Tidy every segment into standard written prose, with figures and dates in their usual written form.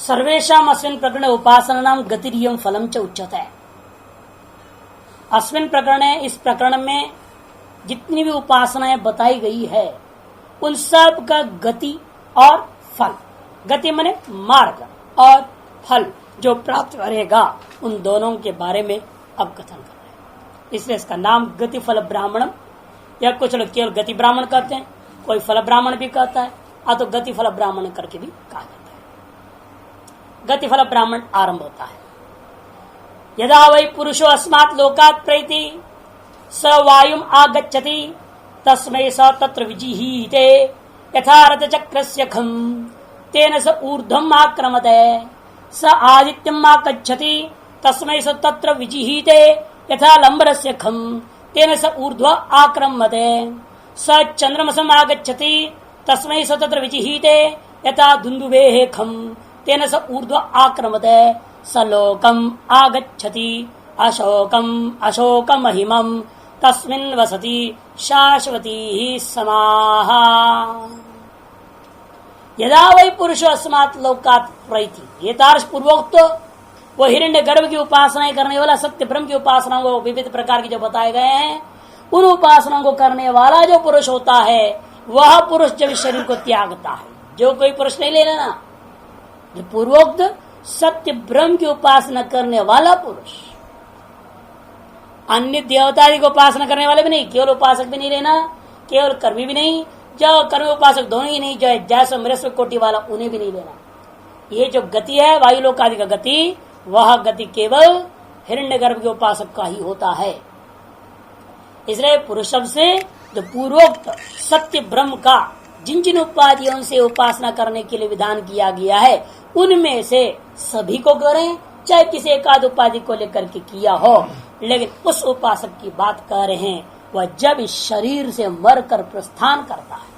सर्वेषाम अस्मिन् प्रकरणे उपासनानां गतिरियं फलम च उच्यते। अस्मिन् प्रकरणे, इस प्रकरण में जितनी भी उपासनाएं बताई गई है उन सब का गति और फल, गति माने मार्ग और फल जो प्राप्त करेगा, उन दोनों के बारे में अब कथन कर रहे हैं। इसलिए इसका नाम गति फल ब्राह्मणम, या कुछ लोग केवल गति ब्राह्मण कहते हैं, कोई फल ब्राह्मण भी कहता है, तो गति फल ब्राह्मण करके भी कहा जाता है। गति फल ब्राह्मण आरंभ होता है। यदा वै पुरुषो अस्मात् लोकात् प्रैति स वायुम आगच्छति तस्मै स तत्र विजिहीते यथा रथचक्रस्य खं तेन स ऊर्ध्वम् आक्रमते स आदित्यम् आगच्छति तस्मै स तत्र विजिहीते यथा लम्बरस्य खं तेन स ऊर्ध्व आक्रमते स चन्द्रमसम् आगच्छति तस्मै स तत्र विजिहीते यथा दुन्दुभेः खं तेन स ऊर्ध्व आक्रमते स लोकम् आगच्छति अशोकम् अशोकमहिमम् तस्मिन् वसति शाश्वती समाः। यदा वै पुरुष अस्मात् लोकात् प्रैति, ये तार्श पूर्वोक्त वो हिरण्य गर्भ की उपासनाएं करने वाला, सत्य ब्रह्म की उपासनाओं को विविध प्रकार की जो बताए गए हैं, उन उपासनाओं को करने वाला जो पुरुष होता है, वह पुरुष जब शरीर को त्यागता है, जो कोई पुरुष नहीं ले लेना, जो पूर्वोक्त सत्य ब्रह्म की उपासना करने वाला पुरुष, अन्य देवता की उपासना करने वाले भी नहीं, केवल उपासक भी नहीं लेना, केवल कर्मी भी नहीं, जो कर्मी उपासक दोनों ही नहीं, जो जैसे मृष्व कोटि वाला उन्हें भी नहीं लेना। ये जो गति है वायु लोक आदि का गति, वह गति केवल हिरण्यगर्भ के उपासक का ही होता है। इसलिए पुरुष से जो पूर्वोक्त सत्य ब्रह्म का जिन जिन उपाधियों से उपासना करने के लिए विधान किया गया है, उनमें से सभी को करें, चाहे किसी एकाध उपाधि को लेकर के किया हो, लेकिन उस उपासक की बात कर रहे हैं वह जब इस शरीर से मरकर प्रस्थान करता है,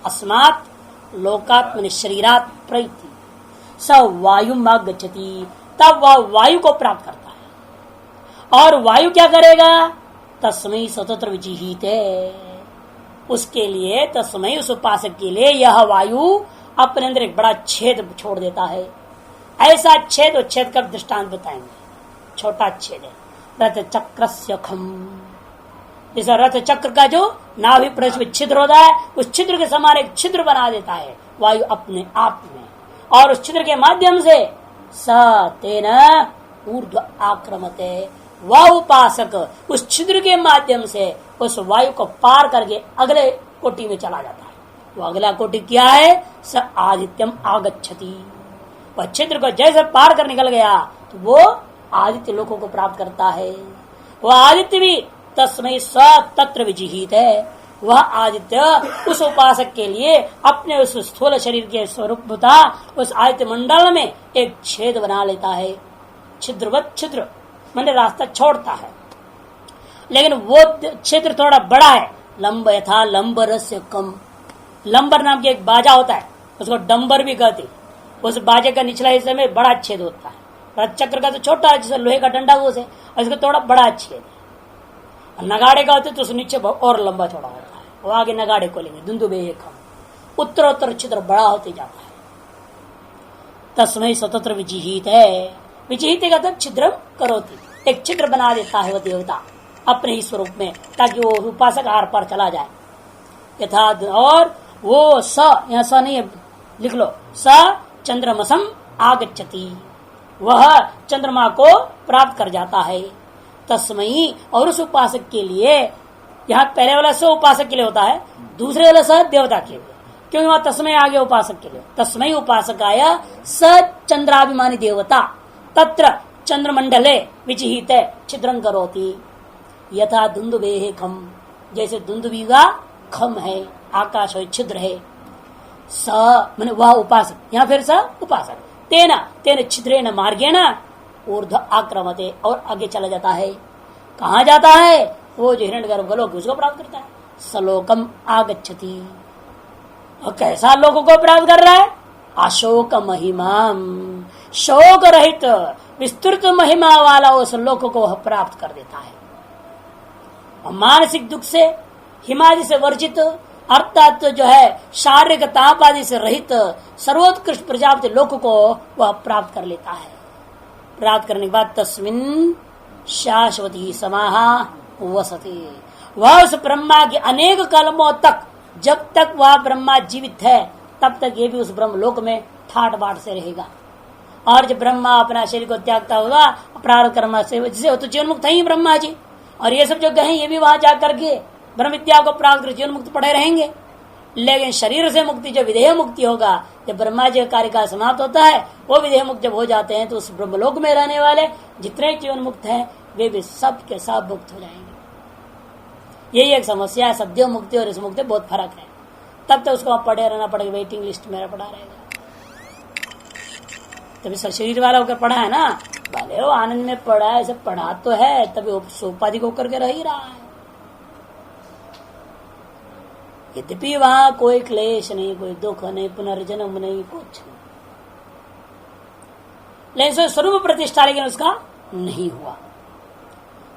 अस्मात् लोकात्मनि शरीरात् प्रैति स वायुम् आगच्छति, तब वह वायु को प्राप्त करता है। और वायु क्या करेगा? तस्मै स्वतंत्र विजिहीते, उसके लिए तस्मै उस उपासक के लिए यह वायु अपने अंदर एक बड़ा छेद छोड़ देता है। ऐसा छेद, और छेद का दृष्टांत बताएंगे। छोटा छेद है रथ चक्रस्य खम, जैसा रथ चक्र का जो नाभि प्रदेश में छिद्र होता है, उस छिद्र के समान एक छिद्र बना देता है वायु अपने आप में, और उस छिद्र के माध्यम से स तेन ऊर्ध्व आक्रमते, वह उपासक उस छिद्र के माध्यम से उस वायु को पार करके अगले कोटि में चला जाता है। वो अगला कोटि क्या है? स आदित्यम आगच्छति, वह छिद्र को जैसे पार कर निकल गया तो वो आदित्य लोकों को प्राप्त करता है। वह आदित्य भी तस्मै स तत्र विजिहीत है, वह आदित्य उस उपासक के लिए अपने उस स्थूल शरीर के स्वरूपता उस आदित्य मंडल में एक छेद बना लेता है। छिद्रवत छिद्र मैंने रास्ता छोड़ता है, लेकिन वो छिद्र थोड़ा बड़ा है। लंब यथा लंबरस्य कम, लंबर नाम की एक बाजा होता है, उसको डंबर भी कहते। उस बाजे का निचला हिस्से में बड़ा छेद होता है। रथ चक्र का तो छोटा है, जैसे लोहे का डंडा वो से, और इसका थोड़ा बड़ा छेद है। नगाड़े का होते तो उस नीचे और लंबा चौड़ा होता है, वो आगे नगाड़े को लेंगे दुंदुभे खम, उत्तरोत्तर छिद्र बड़ा होते जाता है। तस्मै स्वतंत्र विजिहीत है, विजिहीत का मतलब छिद्र करोति, एक छिद्र बना देता है वह देवता अपने ही स्वरूप में, ताकि वो उपासक आर पार चला जाए। यथा, और वो स, यहाँ स नहीं लिख लो, स चंद्रमसम आगच्छति, वह चंद्रमा को प्राप्त कर जाता है। तस्मयी, और उस उपासक के लिए, यहाँ पहले वाला स उपासक के लिए होता है, दूसरे वाला स देवता के लिए, क्योंकि वहां तस्मय आगे उपासक के लिए। तस्मय उपासक आया स चंद्राभिमानी देवता तत्र चंद्रमंडले विजिहीत छिद्रं करोति यथा दुंदुभेः खम, जैसे दुंदुभी का खम है, आकाश है, छिद्र है। स माने वह उपासक, यहाँ फिर स उपासक, तेना तेन छिद्रेण मार्गेण ऊर्ध्व आक्रमते, और आगे चला जाता है। कहाँ जाता है? वो जो हिरण्यगर्भ गोलोक उसको प्राप्त करता है। सलोकम आगच्छति, और कैसा लोगों को प्राप्त कर रहा है? अशोक महिमाम, शोक रहित विस्तृत महिमा वाला उस लोक को प्राप्त कर देता है। और मानसिक दुख से, हिमादि से वर्जित, अर्थात तो जो है शारीरिक ताप आदि से रहित सर्वोत्कृष्ट प्रजापति लोक को वह प्राप्त कर लेता है। प्राप्त करने के बाद तस्मिन शाश्वती समाहा वसति, वह उस ब्रह्मा के अनेक कलमों तक, जब तक वह ब्रह्मा जीवित है तब तक ये भी उस ब्रह्म लोक में ठाट बाट से रहेगा। और जब ब्रह्मा अपना शरीर को त्यागता होगा प्रारब्ध कर्म से, जिसे तो जीवन मुक्त है ही ब्रह्मा जी, और ये सब जो कहें ये भी वहां जाकर के ब्रह्म विद्या को प्राप्त कर जीवन मुक्त पड़े रहेंगे। लेकिन शरीर से मुक्ति जो विधेय मुक्ति होगा, जब ब्रह्मा जी का कार्यकाल समाप्त होता है, वो विधेय मुक्त जब हो जाते हैं तो उस ब्रह्मलोक में रहने वाले जितने जीवन मुक्त हैं वे भी सब के सब मुक्त हो जाएंगे। यही एक समस्या है, सद्यो मुक्ति और इस मुक्ति बहुत फर्क है। तब तक उसको पढ़े रहना पड़ेगा, वेटिंग लिस्ट मेरा पड़ा रहेगा। तभी शरीर वाला होकर पढ़ा है ना, भले वो आनंद में पढ़ा है, ऐसे पढ़ा तो है, तभी वो सोपाधि होकर के रह ही रहा है। यद्यपि वहां कोई क्लेश नहीं, कोई दुख नहीं, पुनर्जन्म नहीं, कुछ नहीं, लेकिन स्वरूप प्रतिष्ठा लेकिन उसका नहीं हुआ।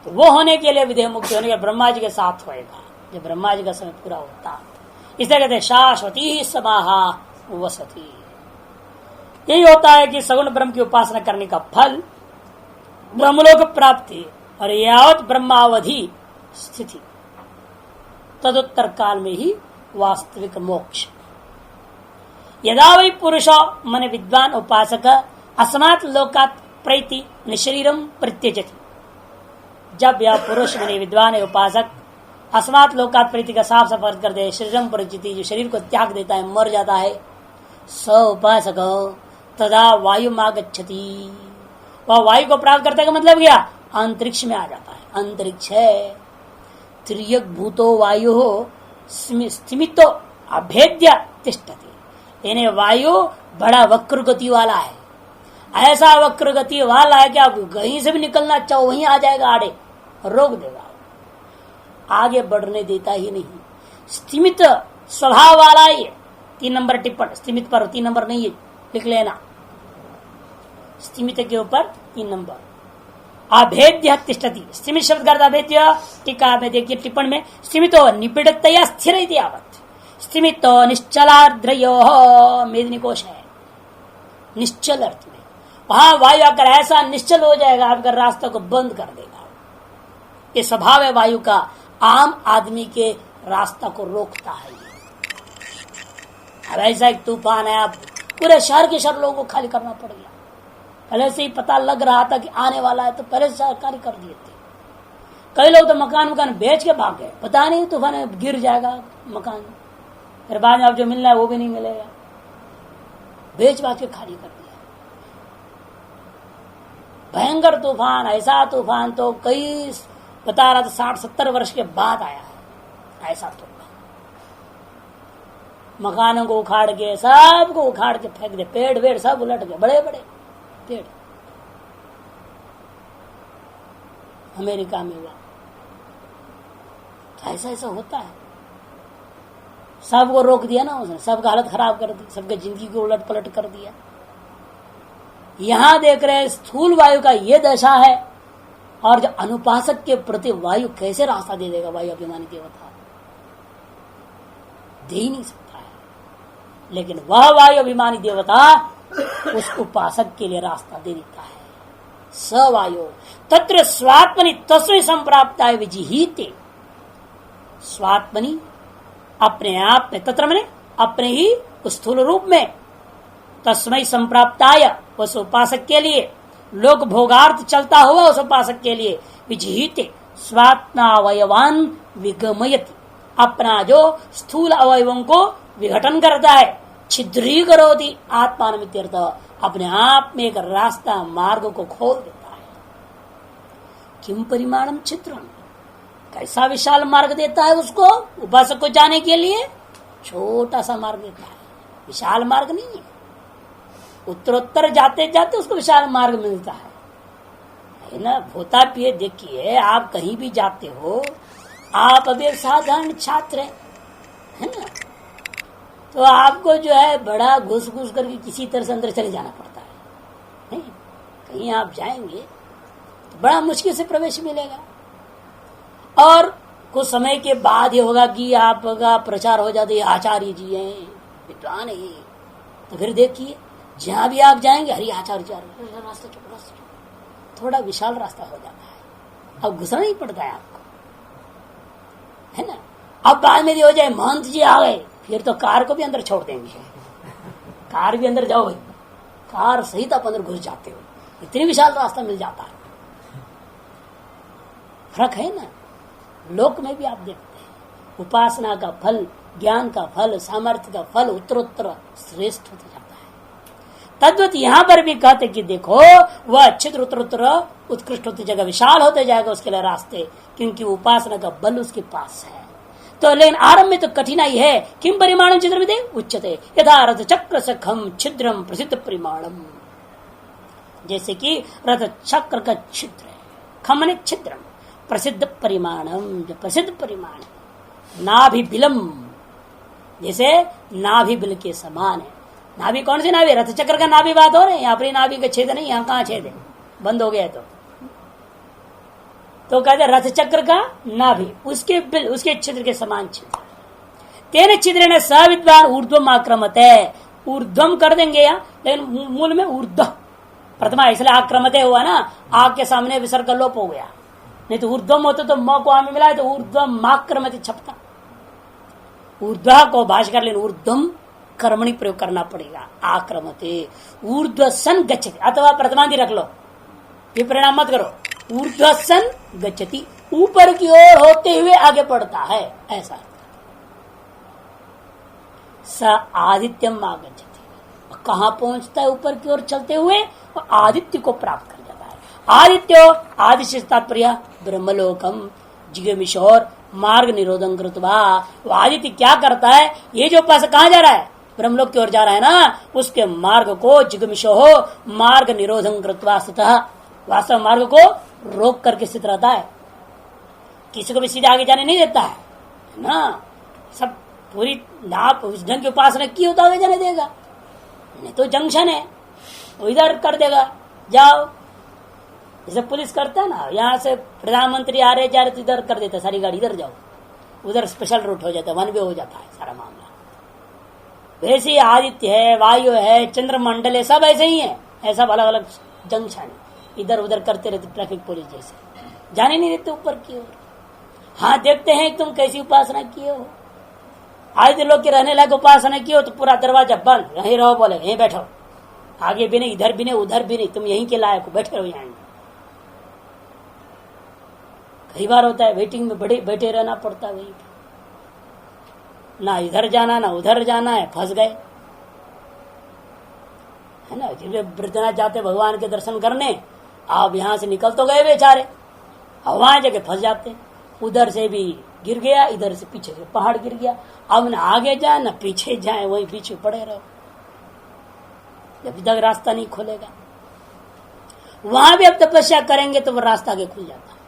तो वो होने के लिए विधेय मुक्ति होने के ब्रह्मा जी के साथ होएगा, जब ब्रह्मा जी का समय पूरा होता। इसलिए कहते हैं शाश्वती ही समाहा वसती। यही होता है कि सगुण ब्रह्म की उपासना करने का फल ब्रह्मलोक प्राप्ति और यावत ब्रह्मावधि स्थिति, तदुत्तर काल में ही वास्तविक मोक्ष। यदा वै पुरुषो मन विद्वान उपासक अस्मात् लोकात् प्रैति शरीरम प्रत्यजति, जब यह पुरुष मन विद्वान उपासक अस्मात् लोकात् प्रैति का साफ सफर कर दे, शरीरम परिचिति जो शरीर को त्याग देता है, मर जाता है, स उपासक तदा वायु मागच्छति, वह वायु को प्राप्त करता है का मतलब क्या, अंतरिक्ष में आ जाता है। अंतरिक्ष है त्रियक भूतो वायु स्थिमितो अभेद्य तिष्ठति, यानी वायु बड़ा वक्र गति वाला है, ऐसा वक्र गति वाला है कि आप कहीं से भी निकलना चाहो वहीं आ जाएगा, आड़े रोक देगा, आगे बढ़ने देता ही नहीं। स्थिमित स्वभाव वाला ही 3 नंबर टिप्पण, स्थिमित पर 3 नंबर नहीं है, लिख लेना, स्थिमित के ऊपर 3 नंबर। अभेद्य तिष्ठति, स्थिमित शब्द का अभेद्य, टीका में देखिए टिप्पण में, स्थिमितो निबिड़तया स्थिर इति यावत्, स्थिमितो निश्चलार्द्रयो मेदिनी कोश है, निश्चल अर्थ में। वहां वायु आकर ऐसा निश्चल हो जाएगा, आपका रास्ता को बंद कर देगा। ये स्वभाव है वायु का, आम आदमी के रास्ता को रोकता है। अब ऐसा एक तूफान है, आप पूरे शहर के शहर लोगों को खाली करना पड़ गया। पहले से ही पता लग रहा था कि आने वाला है, तो पहले से खाली कर दिए थे। कई लोग तो मकान बेच के भाग गए, पता नहीं तूफान गिर जाएगा मकान, फिर बाद में आप जो मिलना है वो भी नहीं मिलेगा, बेच बाज के खाली कर दिया। भयंकर तूफान, ऐसा तूफान तो कई बता रहा था 60-70 वर्ष के बाद आया है। ऐसा तूफान मकानों को उखाड़ के, सबको उखाड़ के फेंक दे, पेड़ वेड़ सब उलट गए, बड़े बड़े पेड़। अमेरिका में हुआ, ऐसा ऐसा होता है। सबको रोक दिया ना उसने, सबका हालत खराब कर दी, सबके जिंदगी को उलट पलट कर दिया। यहां देख रहे हैं स्थूल वायु का ये दशा है, और जो अनुपासक के प्रति वायु कैसे रास्ता दे देगा, वायु अभिमानी देवता दे ही नहीं सकता है। लेकिन वह वायु अभिमानी देवता उस उपासक के लिए रास्ता दे देता है। स वायु तत्र स्वात्मनि तस्मै संप्राप्ताय विजिहीते, स्वात्मनि अपने आप में, तत्र मने अपने ही स्थूल रूप में, तस्मै संप्राप्ताय उस उपासक के लिए, लोक भोगार्थ चलता हुआ उस उपासक के लिए, विजिहीते स्वात्मावयवान विगमयति, अपना जो स्थूल अवयवों को विघटन करता है, छिद्री करोति आत्मानमित्यर्थ, अपने आप में एक रास्ता मार्ग को खोल देता है। किम परिमाणम छिद्रम, कैसा विशाल मार्ग देता है उसको, उपासक को जाने के लिए छोटा सा मार्ग देता है, विशाल मार्ग नहीं है। उत्तरोत्तर जाते जाते उसको विशाल मार्ग मिलता है ना। होता पिए देखिए, आप कहीं भी जाते हो, आप अभी एक साधारण छात्र है ना, तो आपको जो है बड़ा घुस घुस करके किसी तरह से अंदर चले जाना पड़ता है, नहीं? कहीं आप जाएंगे तो बड़ा मुश्किल से प्रवेश मिलेगा, और कुछ समय के बाद ये होगा कि आपका प्रचार हो जाता है आचार्य जी हैं, विद्वान है, तो फिर देखिए जहां भी आप जाएंगे हरि आचार्य रास्ता थोड़ा विशाल रास्ता हो जाता है, अब घुसना नहीं पड़ता है आपको, है ना। अब बाद में हो जाए महंत जी आ गए, फिर तो कार को भी अंदर छोड़ देंगे, कार भी अंदर जाओ भाई, कार सहित आप अंदर घुस जाते हो, इतनी विशाल रास्ता मिल जाता है। फर्क है ना। लोक में भी आप देखते हैं उपासना का फल, ज्ञान का फल, सामर्थ्य का फल उत्तरोत्तर श्रेष्ठ होता जाता है। तद्वत यहां पर भी कहते कि देखो वह छिद्र उत्तरोत्तर उत्कृष्ट होते जाएगा, विशाल होते जाएगा उसके लिए रास्ते, क्योंकि उपासना का बल उसके पास है। तो लेकिन आरंभ में तो कठिनाई है। किम परिमाणम छिद्र विदे उच्चते यथा रथ चक्र सखम छिद्रम प्रसिद्ध परिमाणम, जैसे कि रथ चक्र का छिद्र है, खम ने छिद्रम, प्रसिद्ध परिमाणम जो प्रसिद्ध परिमाण है, नाभि बिलम जैसे नाभि बिल के समान है। नाभि कौन सी नाभि? रथ चक्र का नाभि बात हो रहे हैं, यहाँ पर नाभि का छेद नहीं, यहाँ कहाँ छेद है, बंद हो गया है। तो कहते रथ चक्र का नाभि उसके बिल उसके छिद्र के समान छिद्र, तेरे छिद्र ने सविद्वान ऊर्ध्वम आक्रमत है, ऊर्ध्वम कर देंगे यहाँ, लेकिन मूल में ऊर्ध्व प्रथमा इसलिए आक्रमत हुआ ना, आग के सामने विसर्ग लोप हो गया, नहीं तो ऊर्ध्वम होता तो म को आम में मिला तो ऊर्ध्वम आक्रमति छपता। ऊर्ध्व को भाषकर लेकिन ऊर्ध्वम कर्मणि प्रयोग करना पड़ेगा, आक्रमते ऊर्ध्व सन गच्छति, अथवा प्रथमांति रख लो, ये परिणाम मत करो, ऊर्ध्व सन गच्छति ऊपर की ओर होते हुए आगे बढ़ता है, ऐसा स आदित्यम आगच्छति, कहां पहुंचता है? ऊपर की ओर चलते हुए आदित्य को प्राप्त कर जाता है। आदित्यो आदिश्य तात्पर्य ब्रह्मलोकम जिगमिशोर मार्ग निरोधन कृत्वा, वो आदित्य क्या करता है? ये जो पास कहां जा रहा है? ब्रह्मलोक की ओर जा रहा है ना, उसके मार्ग को जिगमिशो हो मार्ग निरोधन कृत्वा स्थितः, वास्तव मार्ग को रोक करके स्थित रहता है, किसी को भी सीधे आगे जाने नहीं देता है ना। सब पूरी नाप उस ढंग की उपासना की हो तो आगे जाने देगा, नहीं तो जंक्शन है वो इधर कर देगा, जाओ जैसे पुलिस करता है ना, यहाँ से प्रधानमंत्री आ रहे जा रहे तो इधर कर देता है, सारी गाड़ी इधर जाओ, उधर स्पेशल रूट हो जाता है, वन वे हो जाता है सारा मामला। वैसे आदित्य है, वायु है, चंद्रमंडल है, सब ऐसे ही है, ऐसा अलग अलग जंक्शन है, इधर उधर करते रहते ट्रैफिक पुलिस जैसे, जाने नहीं देते ऊपर की ओर। हाँ देखते हैं तुम कैसी उपासना किए हो, आदित्य लोग के रहने लायक उपासना की हो तो पूरा दरवाजा बंद, यहीं रहो, बोले यहीं बैठो, आगे भी नहीं, इधर भी नहीं, उधर भी नहीं, तुम यहीं के लायक हो, बैठे रहो यहाँ। कई बार होता है वेटिंग में बैठे रहना पड़ता है, वहीं ना इधर जाना ना उधर जाना है, फंस गए है ना। जिसमें वृद्धनाथ जाते भगवान के दर्शन करने, आप यहां से निकल तो गए बेचारे, अब वहां जाके फंस जाते, उधर से भी गिर गया, इधर से पीछे से पहाड़ गिर गया, अब न आगे जाए न पीछे जाए, वही पीछे पड़े रहो जब तक रास्ता नहीं खोलेगा। वहां भी अब तपस्या करेंगे तो वो रास्ता आगे खुल जाता है।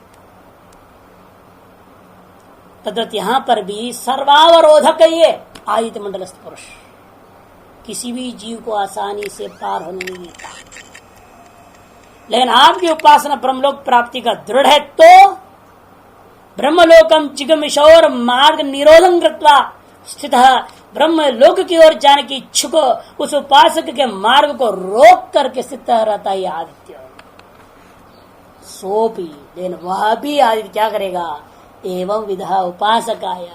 तद्वत यहां पर भी सर्वावरोधक ये आदित्य मंडलस्थ पुरुष किसी भी जीव को आसानी से पार होने नहीं देता। लेकिन आपकी उपासना ब्रह्मलोक प्राप्ति का दृढ़ है तो ब्रह्मलोकम चिगमिशोर मार्ग निरोधन कृत्वा स्थित, ब्रह्मलोक की ओर जाने की इच्छुक उस उपासक के मार्ग को रोक करके स्थित रहता है आदित्य। सोपी लेकिन वह भी आदित्य क्या करेगा? एवं विधा उपासकाय,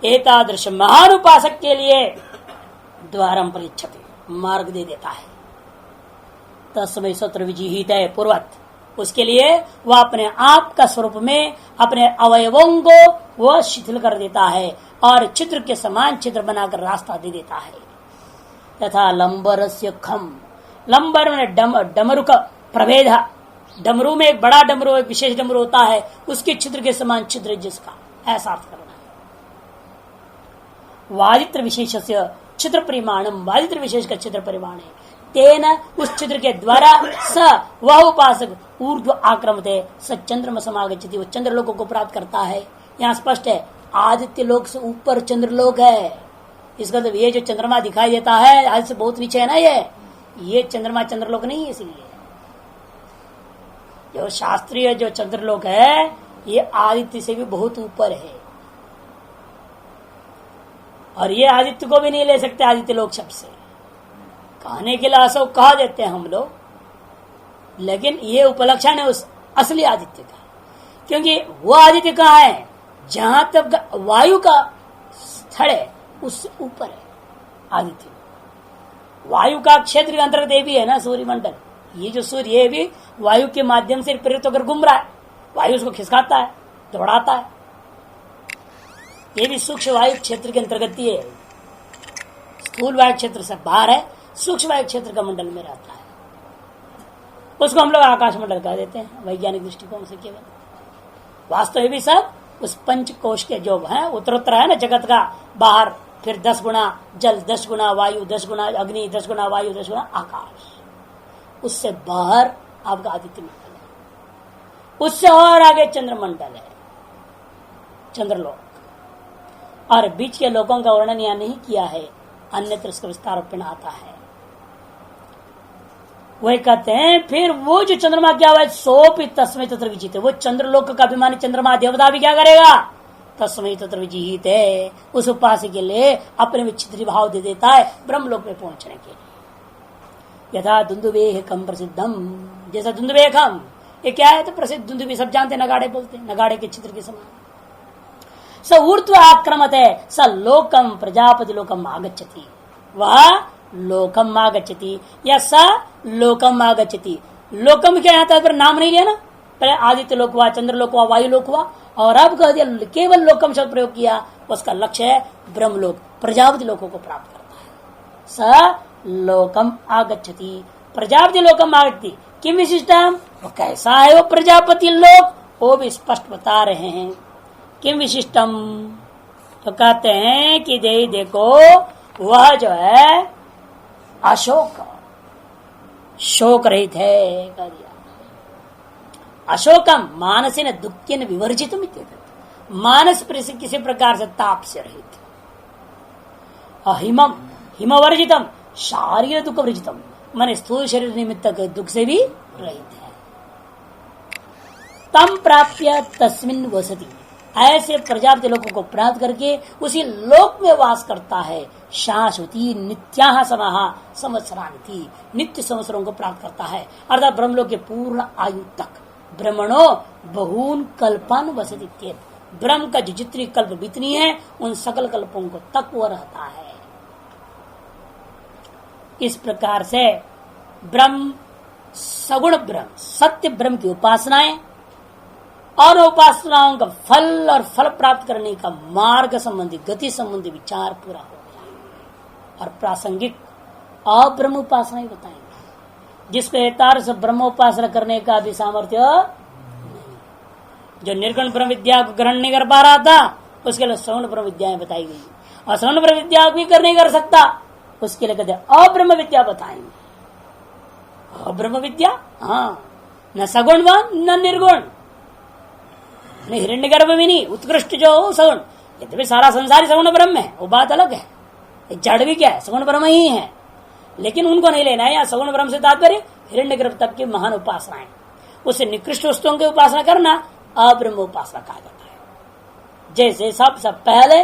एकादृश महान उपासक के लिए द्वारम परिच्छते, मार्ग दे देता है। तस्मै सत्र विजिहित है पूर्वत, उसके लिए वह अपने आप का स्वरूप में अपने अवयवों को वह शिथिल कर देता है और चित्र के समान चित्र बनाकर रास्ता दे देता है। तथा लंबरस्य खम, लंबर में डमरू का प्रभेद, डमरू में एक बड़ा डमरू एक विशेष डमरू होता है, उसके चित्र के समान चित्र जिसका, ऐसा अर्थ करना है। वादित्र विशेष चित्र परिमाणम, वादित्र विशेष का चित्र परिमाण है। तेना उस चित्र के द्वारा स वह उपासक ऊर्ध्व आक्रमते स चंद्रमा समागच्छति, वो चंद्र लोगों को प्राप्त करता है। यहाँ स्पष्ट है आदित्य लोक से ऊपर चंद्रलोक है। इसका मतलब ये जो चंद्रमा दिखाई देता है आज से बहुत नीचे है ना, ये चंद्रमा चंद्रलोक नहीं है। इसलिए जो शास्त्रीय जो चंद्रलोक है ये आदित्य से भी बहुत ऊपर है, और ये आदित्य को भी नहीं ले सकते आदित्य लोक शब्द से। कहने के लिए असो कह देते हैं हम लोग, लेकिन ये उपलक्षण है उस असली आदित्य का, क्योंकि वो आदित्य कहाँ है, जहां तक वायु का स्थल है उससे ऊपर है आदित्य। वायु का क्षेत्र के अंतर्गत ये भी है ना सूर्य मंडल। ये जो सूर्य ये भी वायु के माध्यम से प्रेरित होकर घूम रहा है, वायु उसको खिसकाता है, दौड़ाता है। ये भी सूक्ष्म वायु क्षेत्र के अंतर्गत ही है, स्थूल वायु क्षेत्र से बाहर है, सूक्ष्म वायु क्षेत्र का मंडल में रहता है। उसको हम लोग आकाश मंडल कह देते हैं वैज्ञानिक दृष्टिकोण से। केवल वास्तव में भी सब उस पंच कोश के जो है उत्तरोत्तर है ना जगत का, बाहर फिर 10 गुना जल, 10 गुना वायु, 10 गुना अग्नि, 10 गुना वायु, 10 गुना आकाश, उससे बाहर आपका आदित्य मंडल है। उससे और आगे चंद्रमंडल है, चंद्रलोक, और बीच के लोकों का वर्णन यहां नहीं किया है, अन्यत्र इसका विस्तार आता है। वही कहते हैं फिर वो जो चंद्रमा क्या हुआ, सोपि तस्मै तत्र विजित, वो चंद्रलोक का अभिमानी चंद्रमा देवता भी क्या करेगा, तस्मै तत्र विजित है, उस उपास्य के लिए अपने विचित्र भाव दे देता है ब्रह्मलोक में पहुंचने के लिए। यथा दुंदुबेहकम प्रसिद्धम, जैसा दुंदुबेहकम, ये क्या है तो प्रसिद्ध दुंदुबी, सब जानते, नगाड़े बोलते, नगाड़े के चित्र के समान। स ऊर्ध्व आक्रमत है, स लोकम प्रजापति लोकम आगच्छति, वह लोकम आगच्छति या स लोकम आगच्छति। लोकम क्या यहाँ पर नाम नहीं लिया ना, पहले आदित्य लोक हुआ, चंद्र लोक हुआ, वायु लोक हुआ, और अब कह दिया केवल लोकम शब्द प्रयोग किया। उसका लक्ष्य है ब्रह्मलोक, प्रजापति लोकों को प्राप्त करता है। स लोकम आगच्छति, प्रजापति लोकम आगच्छति। किम विशिष्टम, वो कैसा है वो प्रजापति लोक, वो भी स्पष्ट बता रहे हैं। किम विशिष्टम, तो कहते हैं कि देखो वह जो है अशोक, शोक रहित है, कह दिया। अशोकम मानसिन दुःखेन विवर्जितम, मानस किसी प्रकार से ताप से रहित। अहिमम हिमवर्जितम, शारीर दुख वर्जितम, मन स्थूल शरीर निमित्त के दुख से भी रहित है। तम प्राप्य तस्मिन् वसति, ऐसे प्रजापति लोगों को प्राप्त करके उसी लोक में वास करता है। शाश्वती नित्या समाह संवत्सरानि, नित्य संवत्सरों को प्राप्त करता है, अर्थात ब्रह्मलोक के पूर्ण आयु तक। ब्रह्मणो बहून कल्पान वसति, ब्रह्म का जितनी कल्प बीतनी है उन सकल कल्पों को तक वो रहता है। इस प्रकार से ब्रह्म, सगुण ब्रह्म, सत्य ब्रह्म की उपासनाएं और उपासनाओं का फल और फल प्राप्त करने का मार्ग संबंधी, गति संबंधी विचार पूरा हो गया। और प्रासंगिक अब्रह्म उपासना ही बताएंगे, जिसको एतार से ब्रह्मोपासना करने का भी सामर्थ्य नहीं। जो निर्गुण ब्रह्म विद्या को ग्रहण नहीं कर पा रहा था, उसके लिए श्रवण ब्रह्म विद्याएं बताई गई, और श्रवण ब्रह्म विद्या भी कर नहीं कर सकता, उसके लिए कहते अब्रह्म विद्या बताएंगे। अब्रह्म विद्या, हाँ, न सगुण व न निर्गुण, हिरण्य गर्भ में नहीं, उत्कृष्ट जो सगुण, यद्यपि सारा संसार ही सगुण ब्रह्म है, वो बात अलग है। जड़ भी क्या है, सगुण ब्रह्म ही है, लेकिन उनको नहीं लेना है। यहाँ सगुण ब्रह्म से तात्पर्य हिरण्य गर्भ तक की महान उपासनाएं, उससे निकृष्ट वस्तुओं की उपासना करना अब्रह्म उपासना कहा जाता है। जैसे सब पहले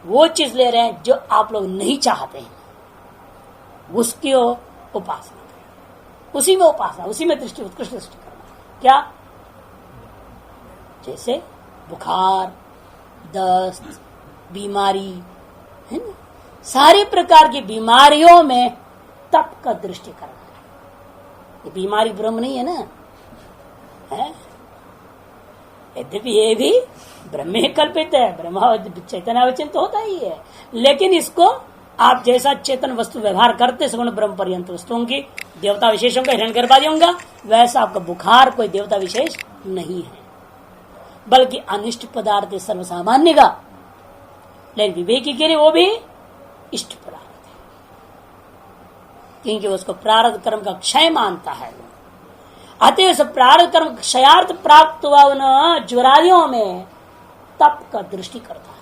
वो चीज ले रहे हैं जो आप लोग नहीं चाहते हैं, उसकी उपासना करें, उसी में उपासना, उसी में दृष्टि, उत्कृष्ट दृष्टि करना। क्या, जैसे बुखार, दस्त, बीमारी है ना, सारी प्रकार की बीमारियों में तप का दृष्टि करना। ये बीमारी ब्रह्म नहीं है ना, है, यद्यपि ये भी ब्रह्म ही कल्पित है, ब्रह्म चैतन्य अवचिंत तो होता ही है, लेकिन इसको आप जैसा चेतन वस्तु व्यवहार करते सगुण ब्रह्म पर्यंत वस्तुओं की, देवता विशेषों का, हिरण्यगर्भादि होगा, वैसा आपका बुखार कोई देवता विशेष नहीं है, बल्कि अनिष्ट पदार्थ सर्वसामान्य का, लेकिन विवेकी के लिए वो भी इष्ट पदार्थ है, क्योंकि उसको प्रारब्ध कर्म का क्षय मानता है। अतः प्रारब्ध कर्म क्षयार्थ प्राप्त हुआ उन ज्वरादियों में तप का दृष्टि करता है,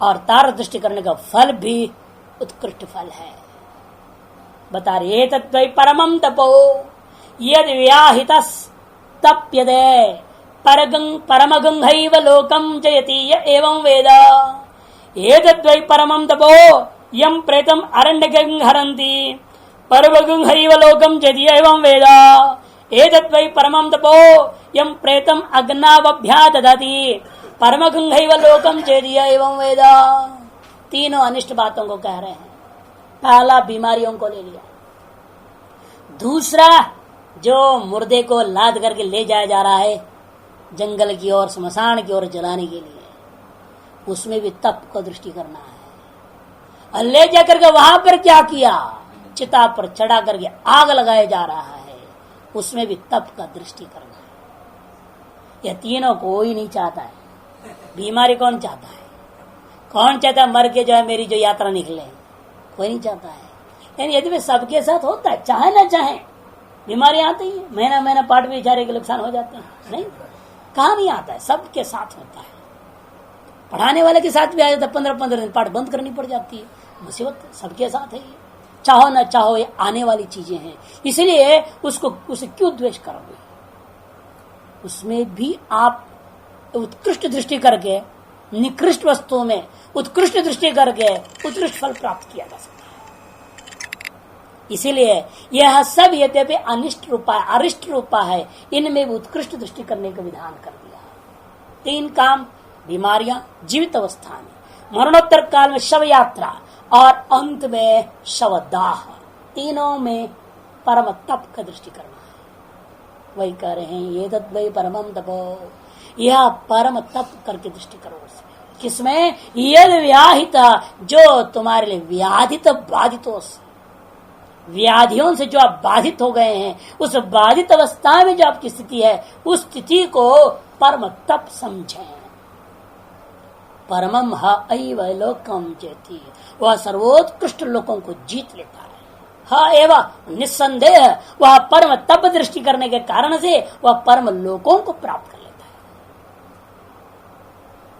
और तार दृष्टि करने का फल भी उत्कृष्ट फल है। बता रहे तत्व परमम तपो यद व्याहित तप्यदे परमगंहैव लोकम जयति य एवं वेद एतद्वै परमं तपो यम प्रेतम अरण्यगं हरन्ति परमगंहैव लोकम जयति य एवं वेद एतद्वै परमं तपो यम प्रेतम अग्नावभ्या ददाति परमगंहैव लोकम जयति य एवं वेद। तीनों अनिष्ट बातों को कह रहे हैं। पहला बीमारियों को ले लिया, दूसरा जो मुर्दे को लाद करके ले जाया जा रहा है जंगल की ओर, स्मशान की ओर जलाने के लिए, उसमें भी तप को दृष्टि करना है। और ले जाकर के वहां पर क्या किया, चिता पर चढ़ा करके आग लगाया जा रहा है, उसमें भी तप का दृष्टि करना है। यह तीनों कोई नहीं चाहता है। बीमारी कौन चाहता है? कौन चाहता है मर के जो है मेरी जो यात्रा निकले? कोई नहीं चाहता है। लेकिन यदि वे सबके साथ होता है, चाहे ना चाहे, बीमारी आती है, महीना महीना पार्ट बेचारे के नुकसान हो जाते हैं, नहीं कहा नहीं आता है, सबके साथ होता है। पढ़ाने वाले के साथ भी आ जाता है, 15-15 दिन पाठ बंद करनी पड़ जाती है, मुसीबत सबके साथ है। ये चाहो ना चाहो ये आने वाली चीजें हैं, इसलिए उसे क्यों द्वेष करोगे? उसमें भी आप उत्कृष्ट दृष्टि करके निकृष्ट वस्तुओं में उत्कृष्ट दृष्टि करके उत्कृष्ट फल प्राप्त किया जा सकता है। इसीलिए यह सब यद्यपि अनिष्ट रूपा है, अरिष्ट रूपा है, इनमें भी उत्कृष्ट दृष्टि करने का विधान कर दिया। 3 काम, बीमारियां, जीवित अवस्था में, मरणोत्तर काल में शव यात्रा और अंत में शवदाह, तीनों में परम तप का दृष्टि करना है। वही कह रहे हैं ये तद्वै परमं तपो, यह परम तप करके दृष्टि करो उसमें। किसमें? यद व्याहित, जो तुम्हारे लिए व्याधित बाधितों से, व्याधियों से जो आप बाधित हो गए हैं, उस बाधित अवस्था में जो आपकी स्थिति है, उस स्थिति को परम तप समझें। परमम हैव लोकम जयति, वह सर्वोत्कृष्ट लोगों को जीत लेता है। हाँ एवं निस्संदेह वह परम तप दृष्टि करने के कारण से वह परम लोकों को प्राप्त कर लेता है।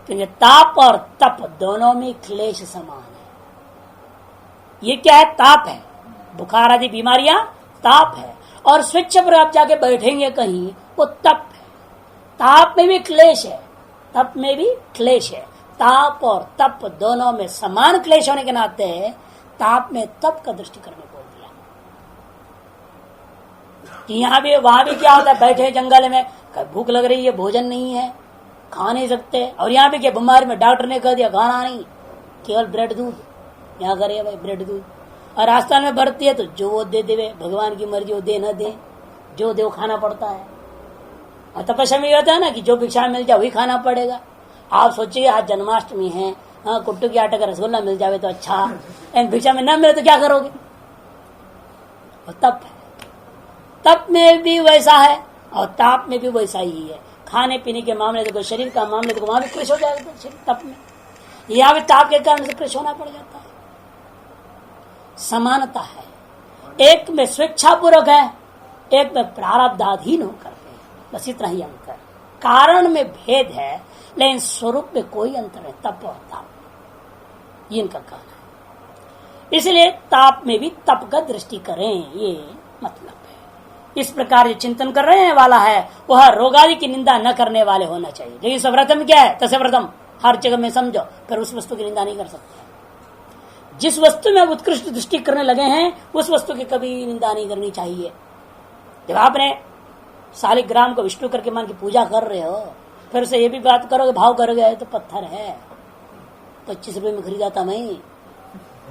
क्योंकि ताप और तप दोनों में क्लेश समान है। ये क्या है? ताप है। बुखार आदि बीमारियां ताप है, और स्वेच्छ पर आप जाके बैठेंगे कहीं, वो तप है। ताप में भी क्लेश है, तप में भी क्लेश है। ताप और तप दोनों में समान क्लेश होने के नाते ताप में तप का दृष्टि करने बोल दिया। यहाँ भी वहां भी क्या होता है, बैठे जंगल में, भूख लग रही है, भोजन नहीं है, खा नहीं सकते, और यहाँ भी क्या बीमारी में डॉक्टर ने कह दिया खाना नहीं, केवल ब्रेड दूध, यहाँ करे भाई ब्रेड दूध। और रास्ता में बढ़ती है तो जो वो दे दे, भगवान की मर्जी, वो दे न दे, जो दे वो खाना पड़ता है। और तपस्या में होता है ना कि जो भिक्षा मिल जाए वही खाना पड़ेगा। आप सोचिए आज जन्माष्टमी है, हाँ कुट्टू के आटे का रसगुल्ला मिल जावे तो अच्छा, भिक्षा में न मिले तो क्या करोगे? और तप है, तप में भी वैसा है और ताप में भी वैसा ही है। खाने पीने के मामले देखो, शरीर का मामले देखो, वहां भी क्लेश हो जाएगा शरीर तप में, यहाँ भी ताप के कारण से क्लेश होना पड़ जाता है। समानता है, एक में स्वेच्छापूर्वक है, एक में प्रारब्धाधीन होकर है, बस इतना ही अंतर। कारण में भेद है लेकिन स्वरूप में कोई अंतर है, तप और ताप, ये इनका कहना है। इसलिए ताप में भी तप का दृष्टि करें, ये मतलब है। इस प्रकार जो चिंतन कर रहे हैं वाला है वह रोगादि की निंदा न करने वाले होना चाहिए। लेकिन सव्रतम क्या है? तस्व्रतम, हर जगह में समझो, फिर उस वस्तु की निंदा नहीं कर सकते। जिस वस्तु में उत्कृष्ट दृष्टि करने लगे हैं उस वस्तु की कभी निंदा नहीं करनी चाहिए। जब आपने शालिग्राम को विष्णु करके मान की पूजा कर रहे हो, फिर से ये भी बात करोगे भाव करोगे तो पत्थर है, 25 रुपए में खरीदा था मैं,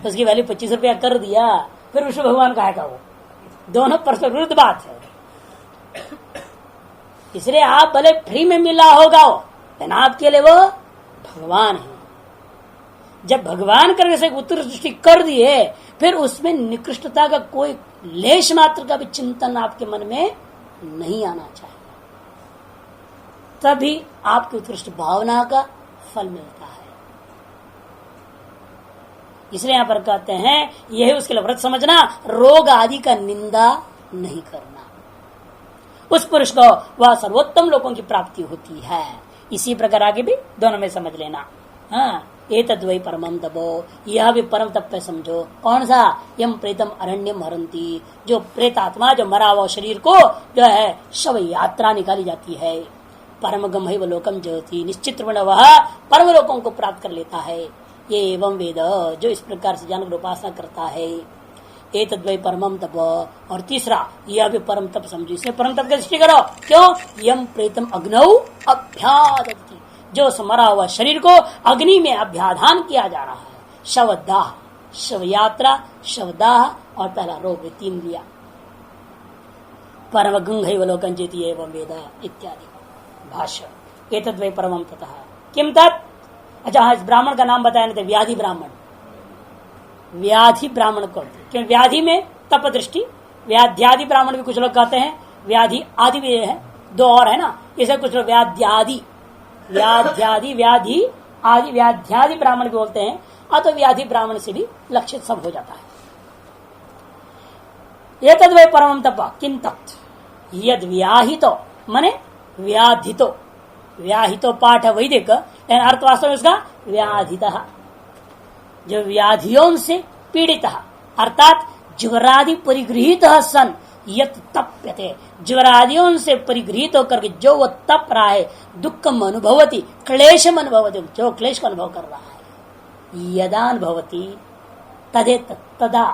उसकी वैल्यू 25 रुपया कर दिया, फिर विष्णु भगवान का है का वो, दोनों परस्पर विरुद्ध बात है। इसलिए आप भले फ्री में मिला होगा लेकिन आपके लिए वो भगवान है। जब भगवान करके से उत्तर दृष्टि कर दिए, फिर उसमें निकृष्टता का कोई लेश मात्र का भी चिंतन आपके मन में नहीं आना चाहिए, तभी आपकी उत्कृष्ट भावना का फल मिलता है। इसलिए यहां पर कहते हैं यही उसके लिए व्रत समझना, रोग आदि का निंदा नहीं करना। उस पुरुष को वह सर्वोत्तम लोगों की प्राप्ति होती है। इसी प्रकार आगे भी दोनों में समझ लेना। हाँ, एतद्वै परमं तपो, यह भी परम तप पे समझो। कौन सा? यम प्रेतम अरण्यम हरंती, जो प्रेतात्मा, जो मरा हुआ शरीर को जो है शव यात्रा निकाली जाती है, परम गम है लोकम ज्योति, निश्चित रूप वह परम लोकों को प्राप्त कर लेता है। ये एवं वेद, जो इस प्रकार से जानकर उपासना करता है। एक तद्वै परमम तप, और तीसरा यह भी परम तप समझो। इसमें परम तप की दृष्टि करो, क्यों? यम प्रेतम अग्नौ अभ्यादति, जो मरा हुआ शरीर को अग्नि में अभ्याधान किया जा रहा है। शवदाह, शव यात्रा, शवदाह और पहला रोग, 3 लिया। परम गंगलोकन जेति एवं वेद इत्यादि भाष्य। एतद्वै परमम ततः किम तत्। अच्छा, इस ब्राह्मण का नाम बताया नहीं, व्याधि ब्राह्मण। व्याधि ब्राह्मण को, क्यों? व्याधि में तप दृष्टि, व्याध्यादि ब्राह्मण भी कुछ लोग कहते हैं, व्याधि आदि भी है, 2 और है ना, इसे कुछ लोग व्याध्यादि, व्याध्यादि, व्याधि आदि, व्याध्यादि ब्राह्मण भी बोलते हैं। तो व्याधि ब्राह्मण से भी लक्षित सब हो जाता है। ये तद्वै परमं तप किं तत् यद व्याहितो, माने व्याधितो, व्याहितो पाठ वैदिक, अर्थ वास्तव में उसका व्याधितः, जो व्याधियों से पीड़ित, अर्थात ज्वरादि परिगृहित सन यत तप्यते, ज्वरादियों से परिगृहित होकर के जो वो तप रहा है, दुखम अनुभवती, क्लेशम अनुभवती, जो क्लेश का अनुभव कर रहा है, यदा अनुभवती तदे तदा,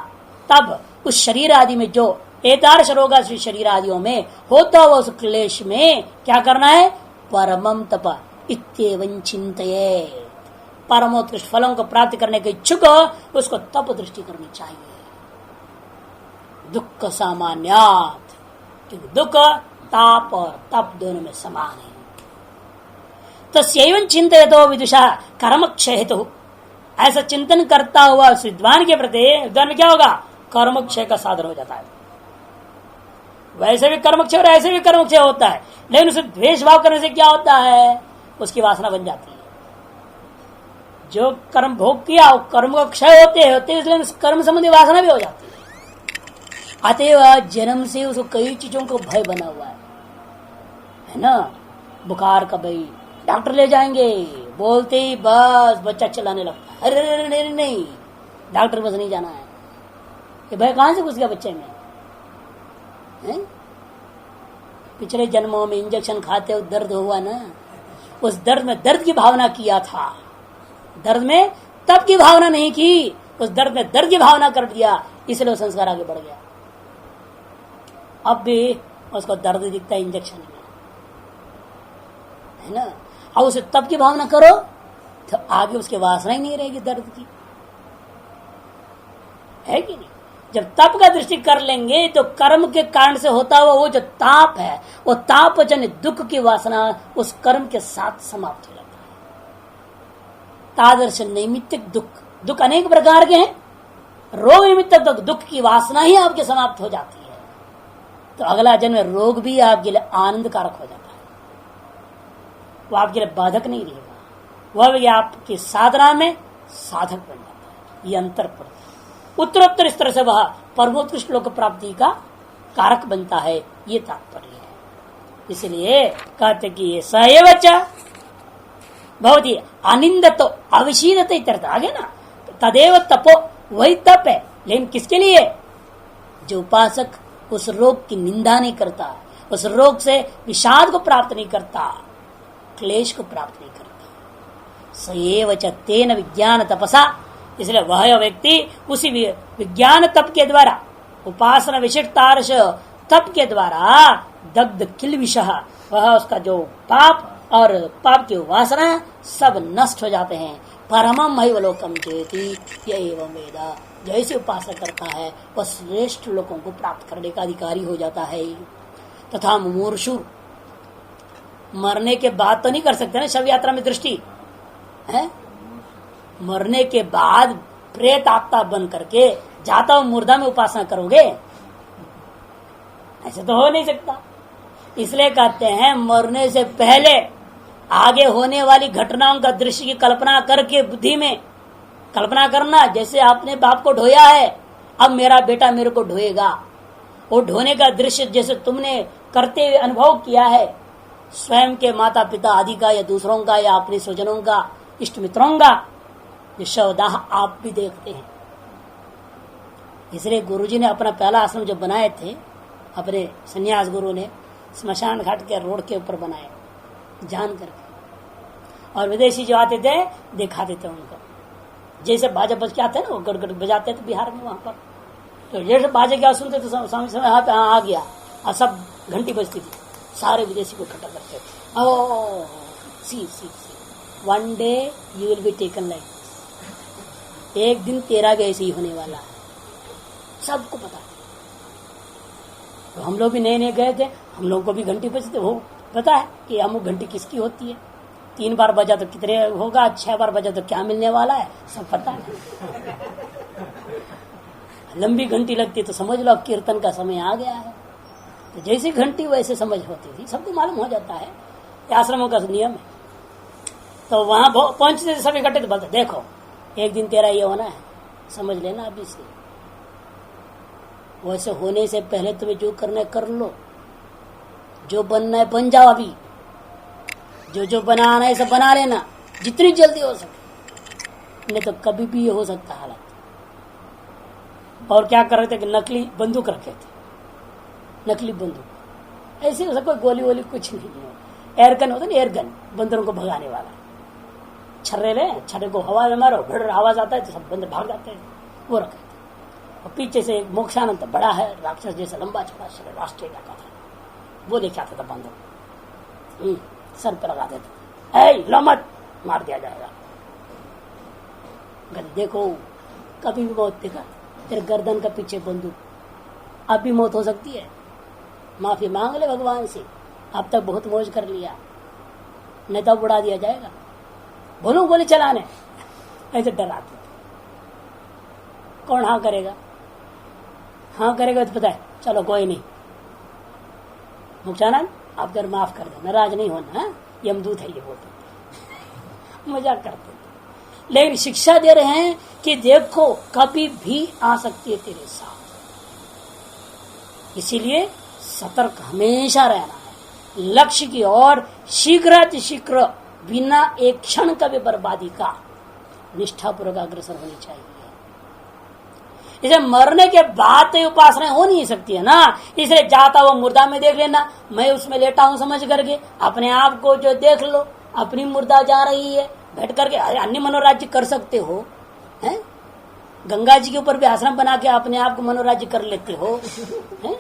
तब उस शरीर आदि में जो एतादृश रोगा शरीर आदियों में होता हुआ उस क्लेश में क्या करना है? परमम तप इत्येवं चिंतये, परमोत्कृष्ट फलों को प्राप्त करने के इच्छुक उसको तप दृष्टि करनी चाहिए। दुख सामान्यात, क्योंकि दुख ताप और तप दोनों में समान है। तस्यैवं चिंतयतो विदुषा कर्म क्षय हेतु, ऐसा चिंतन करता हुआ उस विद्वान के प्रति, विद्वान में क्या होगा? कर्म क्षय का साधन हो जाता है। वैसे भी कर्म क्षय और ऐसे भी कर्म क्षय होता है, लेकिन उसे द्वेष भाव करने से क्या होता है? उसकी वासना बन जाती है। जो कर्म भोग किया वो कर्म का क्षय होते होते, इसलिए कर्म संबंधी वासना भी हो जाती है। अतएव जन्म से उसको कई चीजों को भय बना हुआ है ना, बुखार का भय, डॉक्टर ले जाएंगे, बोलते ही बस बच्चा चलाने लगता है, अरे नहीं डॉक्टर बस नहीं जाना है। ये भय कहां से घुस गया बच्चे में? पिछले जन्मों में इंजेक्शन खाते हो दर्द हुआ ना, उस दर्द में दर्द की भावना किया था, दर्द में तब की भावना नहीं की, उस दर्द में दर्द की भावना कर दिया, इसलिए वो संस्कार आगे बढ़ गया। अब भी उसको दर्द दिखता है इंजेक्शन में, है ना। अब उसे तब की भावना करो तो आगे उसकी वासना ही नहीं रहेगी दर्द की, है कि नहीं। जब तप का दृष्टि कर लेंगे तो कर्म के कारण से होता हुआ वो जो ताप है, वो ताप जन दुख की वासना उस कर्म के साथ समाप्त हो जाता है। तादर्श नैमित्तिक दुख, दुख अनेक प्रकार के हैं, रोग निमित्तक दुख की वासना ही आपके समाप्त हो जाती है, तो अगला जन्म रोग भी आपके लिए आनंद कारक हो जाता है, वो आपके लिए बाधक नहीं रहेगा, वह भी आपकी साधना में साधक बन जाता है। ये अंतर पर उत्तरोत्तर इस तरह से वह परमोत्कृष्ट लोक प्राप्ति का कारक बनता है, ये तात्पर्य है। इसलिए कहते कि ये सएवच बहुत ही अनिंदतो अविशीदत इत्यर्थ आगे ना, तदेव तपो, वही तप है, लेकिन किसके लिए? जो उपासक उस रोग की निंदा नहीं करता, उस रोग से विषाद को प्राप्त नहीं करता, क्लेश को प्राप्त नहीं करता। सएवच तेन विज्ञान तपसा, इसलिए वह व्यक्ति उसी विज्ञान तप के द्वारा, उपासना विशिष्टार्श तप के द्वारा दग्ध किलविषः, वह उसका जो पाप और पाप की वासना सब नष्ट हो जाते हैं। परमम लोकम जेति य एवं वेद, जैसे उपासना करता है वह श्रेष्ठ लोगों को प्राप्त करने का अधिकारी हो जाता है। तथा मुमूर्षु, मरने के बाद तो नहीं कर सकते ना शव यात्रा में दृष्टि है, मरने के बाद प्रेत आत्मा बन करके जाता हूं मुर्दा में उपासना करोगे, ऐसे तो हो नहीं सकता। इसलिए कहते हैं मरने से पहले आगे होने वाली घटनाओं का दृश्य की कल्पना करके बुद्धि में कल्पना करना, जैसे आपने बाप को ढोया है, अब मेरा बेटा मेरे को ढोएगा, वो ढोने का दृश्य जैसे तुमने करते हुए अनुभव किया है, स्वयं के माता पिता आदि का या दूसरों का या अपने स्वजनों का इष्ट मित्रों का, जो शवदाह आप भी देखते हैं। इसलिए गुरुजी ने अपना पहला आश्रम जब बनाए थे, अपने सन्यास गुरु ने स्मशान घाट के रोड के ऊपर बनाए, जान करके। और विदेशी जो आते थे दिखाते थे उनको, जैसे बाजा बज के आते हैं ना, वो गड़गड़ बजाते थे बिहार में वहां पर, तो जैसे बाजे क्या सुनते तो स्वामी समय आ गया, और सब घंटी बजती थी, सारे विदेशी को इकट्ठा करते थे। Oh see one day you will be taken like, एक दिन तेरा भी ऐसे ही होने वाला है, सबको पता है। तो हम लोग भी नए नए गए थे, हम लोगों को भी घंटी बजते हो पता है कि अमुक घंटी किसकी होती है, 3 बार बजा तो कितने होगा, 6 बार बजा तो क्या मिलने वाला है, सब पता है। लंबी घंटी लगती तो समझ लो कीर्तन का समय आ गया है। तो जैसी घंटी वैसे समझ होती थी, सबको मालूम हो जाता है, आश्रमों का नियम है। तो वहां पहुंचते सब इकट्ठे तो बोलते देखो एक दिन तेरा ये होना है, समझ लेना अभी से। वैसे होने से पहले तुम्हें जो करना है कर लो, जो बनना है बन जाओ, अभी जो बनाना है सब बना लेना जितनी जल्दी हो सके, नहीं तो कभी भी ये हो सकता हालत। और क्या कर रहे थे कि नकली बंदूक रखे थे, नकली बंदूक, ऐसे कोई गोली वोली कुछ नहीं है, एयरगन होता ना, एयरगन बंदरों को भगाने वाला, छर्रे को हवा में मारो, भड़ आवाज आता है तो सब बंदर भाग जाते हैं, वो रखे थे। और पीछे से एक मोक्षानंद बड़ा है राक्षस जैसा लंबा छोटा शरीर, ऑस्ट्रेलिया का था, वो लेके आता था बंदर, सर पर लगा देते, ऐ लो मत, मार दिया जाएगा। देखो कभी भी मौत देखा, तेरे गर्दन का पीछे बंदूक, अब भी मौत हो सकती है, माफी मांग ले भगवान से, अब तक बहुत मौज कर लिया, नहीं तो उड़ा दिया जाएगा। बोलो गोली चलाने, ऐसे डराते थे। कौन हाँ करेगा, हाँ करेगा तो पता है, चलो कोई नहीं, मुक्तानंद आप घर माफ कर दो, नाराज नहीं होना, यमदूत है ये बोलते थे, मजाक करते थे। लेकिन शिक्षा दे रहे हैं कि देखो कभी भी आ सकती है तेरे साथ, इसीलिए सतर्क हमेशा रहना है, लक्ष्य की ओर शीघ्र बिना एक क्षण का भी बर्बादी का निष्ठापूर्वक अग्रसर होनी चाहिए। इसे मरने के बाद तो उपासना हो नहीं सकती है ना, इसलिए जाता वो मुर्दा में देख लेना, मैं उसमें लेटा हूं समझ करके अपने आप को जो देख लो, अपनी मुर्दा जा रही है, बैठ करके अन्य मनोराज्य कर सकते हो, हैं? गंगा जी के ऊपर भी आश्रम बना के अपने आप को मनोराज्य कर लेते हो, हैं?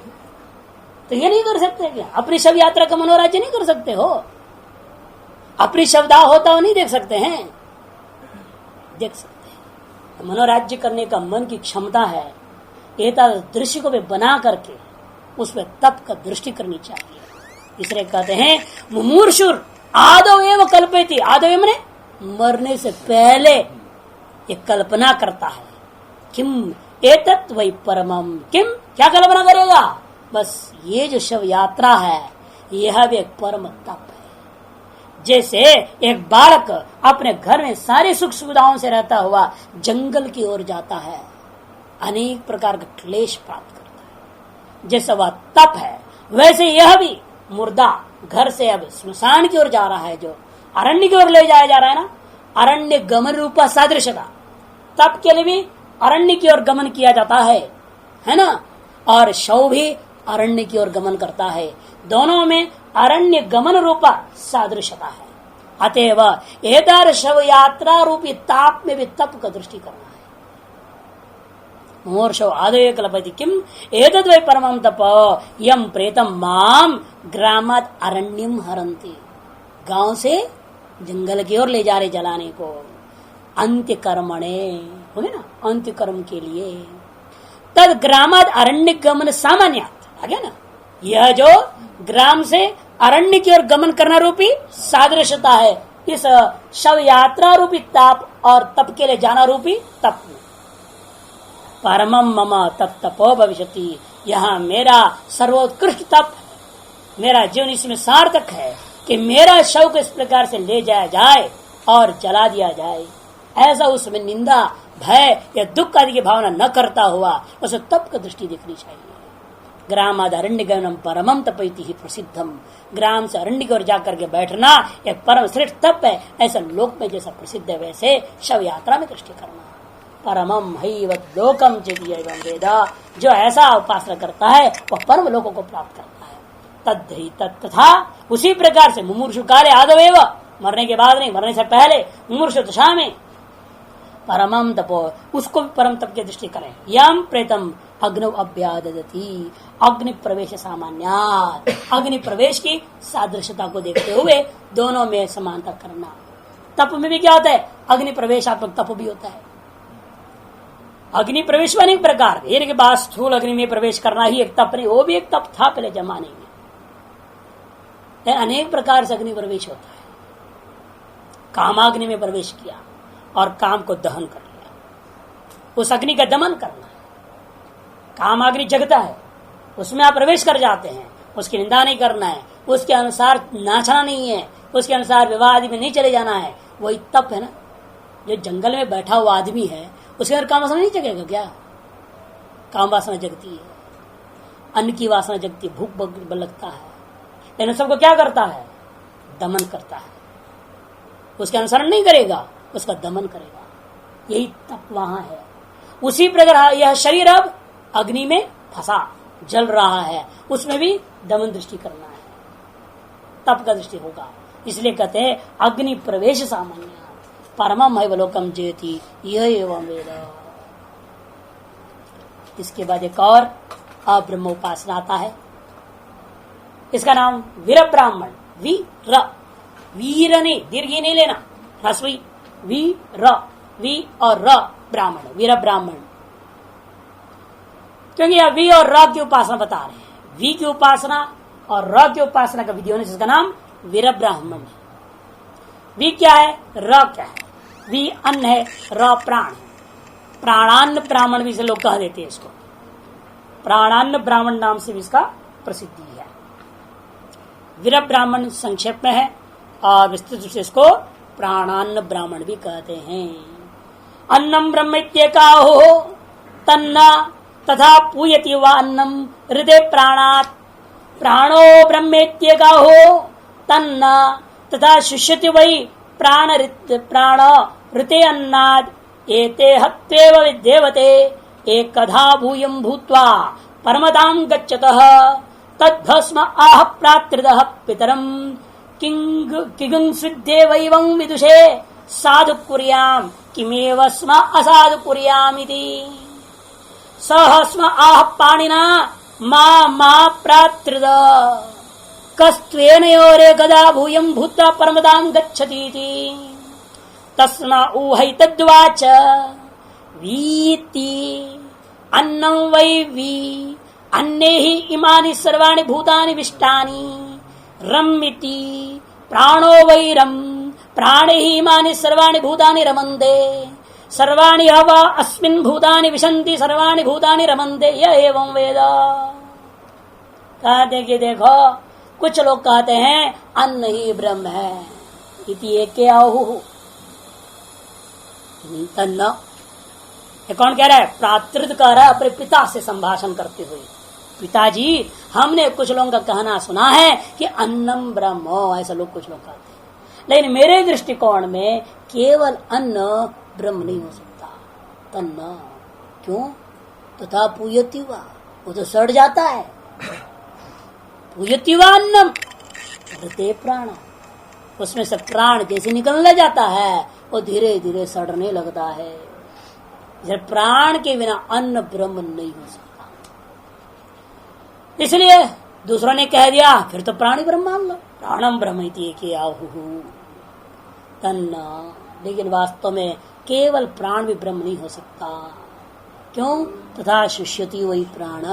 तो ये नहीं कर सकते क्या? अपनी शव यात्रा का मनोराज्य नहीं कर सकते हो? अपनी शवदाह होता हो नहीं देख सकते हैं? देख सकते हैं। तो मनोराज्य करने का मन की क्षमता है, एता दृश्य को भी बना करके उसमें तप का दृष्टि करनी चाहिए। इसलिए कहते हैं मुमूर्षुर आदौ एव कल्पयति, आदौ एव मने मरने से पहले ये कल्पना करता है, किम एतत् वै परमम, किम क्या कल्पना करेगा, बस ये जो शव यात्रा है यह भी एक परम तप है। जैसे एक बालक अपने घर में सारी सुख सुविधाओं से रहता हुआ जंगल की ओर जाता है, अनेक प्रकार का क्लेश प्राप्त करता है, जैसा वह तप है, वैसे यह भी मुर्दा घर से अब स्मशान की ओर जा रहा है, जो अरण्य की ओर ले जाया जा रहा है ना, अरण्य गमन रूपा सादृश्यता, तप के लिए भी अरण्य की ओर गमन किया जाता है ना, और शव भी अरण्य की ओर गमन करता है, दोनों में अरण्य गमन रूपा सादृश्यता है। अतएव एदार शव यात्रा रूपी ताप में भी तप का दृष्टि करना है। मोर्शव आदय कल्पति किम एतद् वै परमं तप यम प्रेतम माम ग्रामात् अरण्यम हरन्ति, गांव से जंगल की ओर ले जा रहे जलाने को, अंत्य कर्मणे हो गया ना, अंत्य कर्म के लिए, तद ग्रामात् अरण्य गमन सामान्यात् आ गया ना, यह जो ग्राम से अरण्य की ओर गमन करना रूपी सादृश्यता है इस शव यात्रा रूपी ताप और तप के लिए जाना रूपी तप में। परमम मम तत्तपो भविष्यति, यहाँ मेरा सर्वोत्कृष्ट तप है, मेरा जीवन इसमें सार्थक है कि मेरा शव को इस प्रकार से ले जाया जाए और जला दिया जाए, ऐसा उसमें निंदा भय या दुख आदि की भावना न करता हुआ उसे तप की दृष्टि देखनी चाहिए। ग्रामाद अरण्य गमनम परमम तपैति ही प्रसिद्धम, ग्राम से अरण्य की ओर जाकर के बैठना एक परम श्रेष्ठ तप है, ऐसा लोक में जैसा प्रसिद्ध है वैसे शव यात्रा में दृष्टि करना। परमम हैवत लोकम चेति एवं वेदा, जो ऐसा उपासना करता है वह परम लोकों को प्राप्त करता है। तद्धि तथा उसी प्रकार से मुमूर्षु काले आदवेव, मरने के बाद नहीं, मरने से पहले मुमूर्षु दशा में परमम तपो, उसको भी परम तप की दृष्टि करें। यम प्रेतम अग्नि अभ्यादति, अग्नि प्रवेश सामान्यात, अग्नि प्रवेश की सादृश्यता को देखते हुए दोनों में समानता करना। तप में भी क्या होता है, अग्नि प्रवेशात्मक तप भी होता है। अग्नि प्रवेश अनेक प्रकार, एक के बाद स्थूल अग्नि में प्रवेश करना ही एक तप नहीं, वो भी एक तप था पहले जमाने में। अनेक प्रकार से अग्नि प्रवेश होता है। कामाग्नि में प्रवेश किया और काम को दहन कर लिया, उस अग्नि का दमन करना है। कामाग्नि जगता है, उसमें आप प्रवेश कर जाते हैं, उसकी निंदा नहीं करना है, उसके अनुसार नाचना नहीं है, उसके अनुसार विवाह आदि में नहीं चले जाना है, वही तप है ना। जो जंगल में बैठा हुआ आदमी है उसके अंदर काम वासना नहीं जगेगा क्या? काम वासना जगती है, अन्न की वासना जगती है, भूख लगता है, लेकिन सबको क्या करता है, दमन करता है। उसके अनुसरण नहीं करेगा, उसका दमन करेगा। यही तप वहां है। उसी प्रकार यह शरीर अब अग्नि में फंसा जल रहा है, उसमें भी दमन दृष्टि करना है, तप का दृष्टि होगा। इसलिए कहते हैं अग्नि प्रवेश सामान्य परमम लोकम जेति यह एवं वेद। इसके बाद एक और अब्रह्म उपासना आता है, इसका नाम वीर ब्राह्मण। वीर, वीर नहीं, दीर्घ नहीं लेना, ह्रस्वी, वीर, वी और र ब्राह्मण, वीर ब्राह्मण। क्योंकि यह वी और र की उपासना बता रहे हैं। वी की उपासना और र की उपासना का विधि होने से इसका नाम वीर ब्राह्मण है। वी क्या है, र क्या है? वी अन्न है, र प्राण है। प्राणान्न ब्राह्मण भी से लोग कह देते हैं इसको, प्राणान्न ब्राह्मण नाम से भी इसका प्रसिद्धि है। वीर ब्राह्मण संक्षेप में है और विस्तृत रूप से इसको प्राणान्न ब्राह्मण भी कहते हैं। अन्नम ब्रह्मेत्येकाहो तन्ना तथा पूयति वा अन्नम हृदय प्राणात्, प्राणो ब्रह्मेत्येकाहो तन्ना तथा शुष्यति वै प्राण ऋते अन्नाद एते हत्वेव विद्येवते एकधा भूयं भूत्वा परमदां गच्छतः तद्भस्म आह प्रात्रिदः पितरं किगुंस्विद्येवैवं विदुषे साधु कुर्याम किमेव स्म असाधु कुर्यामिति सह स्म आह पाणिना मा प्रात्रिद कस्त्वेनयोरे गदा भूयं भूत्वा परमदां गच्छतीति तस्मा ऊहैतद्वाच वीति अन्नं वै वी अन्ये हि इमानि सर्वाणि भूतानि विष्टानि रम्मिति प्राणो वै रम् प्राणे हि इमानि सर्वाणि भूतानि रमन्ते सर्वाणि हवा अस्मिन् भूतानि विशन्ति सर्वाणि भूतानि रमन्ते य एवं वेद। कहते कि देखो कुछ लोग कहते हैं अन्न ही ब्रह्म है, इति एके आहुः तन्न। ये कौन कह रहा है? प्रातृत कह रहा है अपने पिता से संभाषण करते हुए, पिताजी हमने कुछ लोगों का कहना सुना है कि अन्नम ब्रह्म, ऐसा लोग कुछ लोग कहते हैं, लेकिन मेरे दृष्टिकोण में केवल अन्न ब्रह्म नहीं हो सकता। तन्न क्यों? तथा पूयति वा, वो तो सड़ जाता है। पूयति वा अन्नम ऋते प्राण, उसमें से प्राण जैसे निकलने जाता है वो धीरे धीरे सड़ने लगता है। जब प्राण के बिना अन्न ब्रह्म नहीं हो सकता, इसलिए दूसरों ने कह दिया फिर तो प्राणी ब्रह्म मान लो, प्राणम ब्रह्म इति आहुः तन्न। लेकिन वास्तव में केवल प्राण भी ब्रह्म नहीं हो सकता। क्यों? तथा शुष्यति वही प्राण